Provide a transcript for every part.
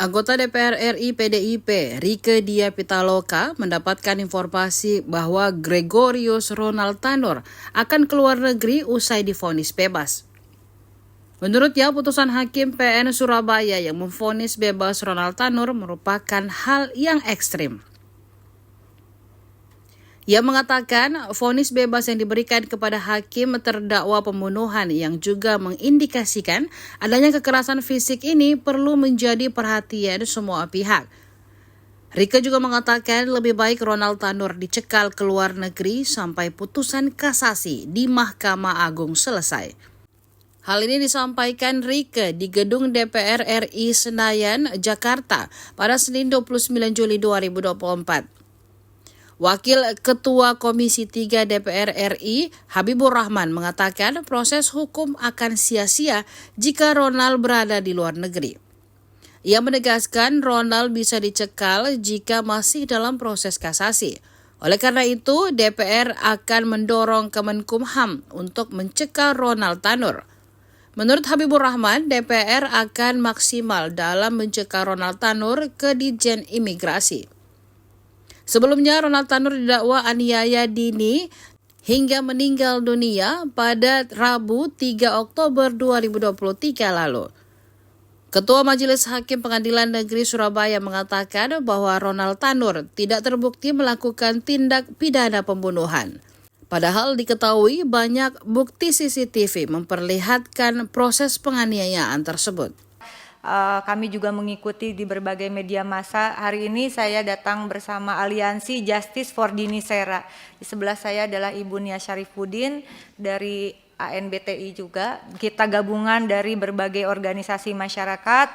Anggota DPR RI PDIP, Rieke Diah Pitaloka, mendapatkan informasi bahwa Gregorius Ronald Tanur akan keluar negeri usai divonis bebas. Menurutnya, putusan Hakim PN Surabaya yang memvonis bebas Ronald Tanur merupakan hal yang ekstrim. Ia mengatakan vonis bebas yang diberikan kepada hakim terdakwa pembunuhan yang juga mengindikasikan adanya kekerasan fisik ini perlu menjadi perhatian semua pihak. Rieke juga mengatakan lebih baik Ronald Tanur dicekal ke luar negeri sampai putusan kasasi di Mahkamah Agung selesai. Hal ini disampaikan Rieke di gedung DPR RI Senayan, Jakarta pada Senin 29 Juli 2024. Wakil Ketua Komisi 3 DPR RI, Habibur Rahman, mengatakan proses hukum akan sia-sia jika Ronald berada di luar negeri. Ia menegaskan Ronald bisa dicekal jika masih dalam proses kasasi. Oleh karena itu, DPR akan mendorong Kemenkumham untuk mencekal Ronald Tanur. Menurut Habibur Rahman, DPR akan maksimal dalam mencekal Ronald Tanur ke Ditjen Imigrasi. Sebelumnya, Ronald Tanur didakwa aniaya dini hingga meninggal dunia pada Rabu 3 Oktober 2023 lalu. Ketua Majelis Hakim Pengadilan Negeri Surabaya mengatakan bahwa Ronald Tanur tidak terbukti melakukan tindak pidana pembunuhan. Padahal diketahui banyak bukti CCTV memperlihatkan proses penganiayaan tersebut. Kami juga mengikuti di berbagai media massa. Hari ini saya datang bersama Aliansi Justice for Dini Sera. Di sebelah saya adalah Ibu Nia Syarifuddin dari ANBTI juga. Kita gabungan dari berbagai organisasi masyarakat,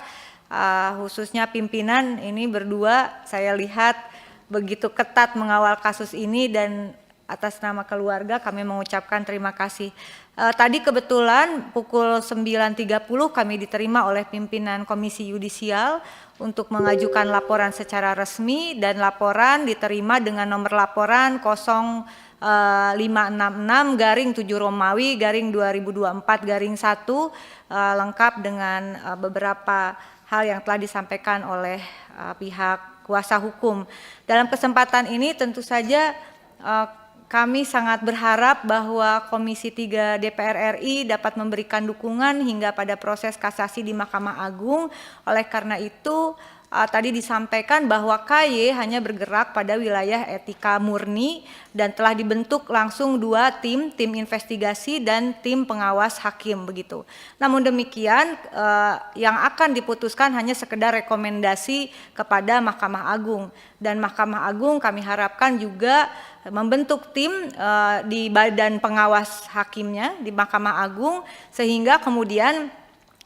khususnya pimpinan ini berdua saya lihat begitu ketat mengawal kasus ini, dan atas nama keluarga kami mengucapkan terima kasih. Tadi kebetulan pukul 9.30 kami diterima oleh pimpinan Komisi Yudisial untuk mengajukan laporan secara resmi, dan laporan diterima dengan nomor laporan 0566-7 Romawi 2024-1 lengkap dengan beberapa hal yang telah disampaikan oleh pihak kuasa hukum. Dalam kesempatan ini tentu saja kami sangat berharap bahwa Komisi 3 DPR RI dapat memberikan dukungan hingga pada proses kasasi di Mahkamah Agung. Oleh karena itu, tadi disampaikan bahwa KY hanya bergerak pada wilayah etika murni dan telah dibentuk langsung 2 tim investigasi dan tim pengawas hakim begitu. Namun demikian, yang akan diputuskan hanya sekedar rekomendasi kepada Mahkamah Agung, dan Mahkamah Agung kami harapkan juga membentuk tim di badan pengawas hakimnya di Mahkamah Agung, sehingga kemudian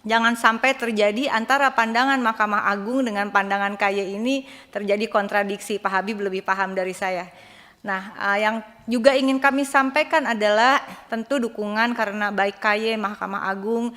jangan sampai terjadi antara pandangan Mahkamah Agung dengan pandangan KY ini terjadi kontradiksi. Pak Habib lebih paham dari saya. Nah, yang juga ingin kami sampaikan adalah tentu dukungan karena baik KY, Mahkamah Agung,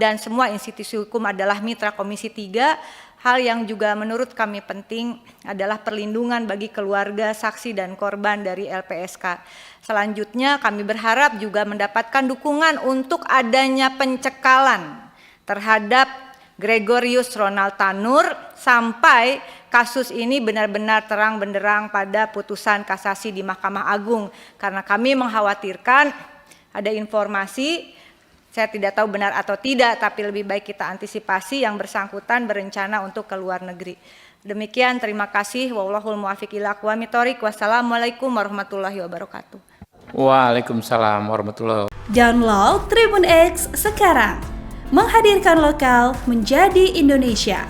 dan semua institusi hukum adalah mitra Komisi 3. Hal yang juga menurut kami penting adalah perlindungan bagi keluarga, saksi, dan korban dari LPSK. Selanjutnya kami berharap juga mendapatkan dukungan untuk adanya pencekalan terhadap Gregorius Ronald Tanur sampai kasus ini benar-benar terang benderang pada putusan kasasi di Mahkamah Agung. Karena kami mengkhawatirkan ada informasi, saya tidak tahu benar atau tidak, tapi lebih baik kita antisipasi yang bersangkutan berencana untuk ke luar negeri. Demikian, terima kasih. Wallahul muwaffiq ila aqwamit thoriq. Wassalamualaikum warahmatullahi wabarakatuh. Waalaikumsalam warahmatullahi wabarakatuh. Download Tribun X sekarang. Menghadirkan lokal menjadi Indonesia.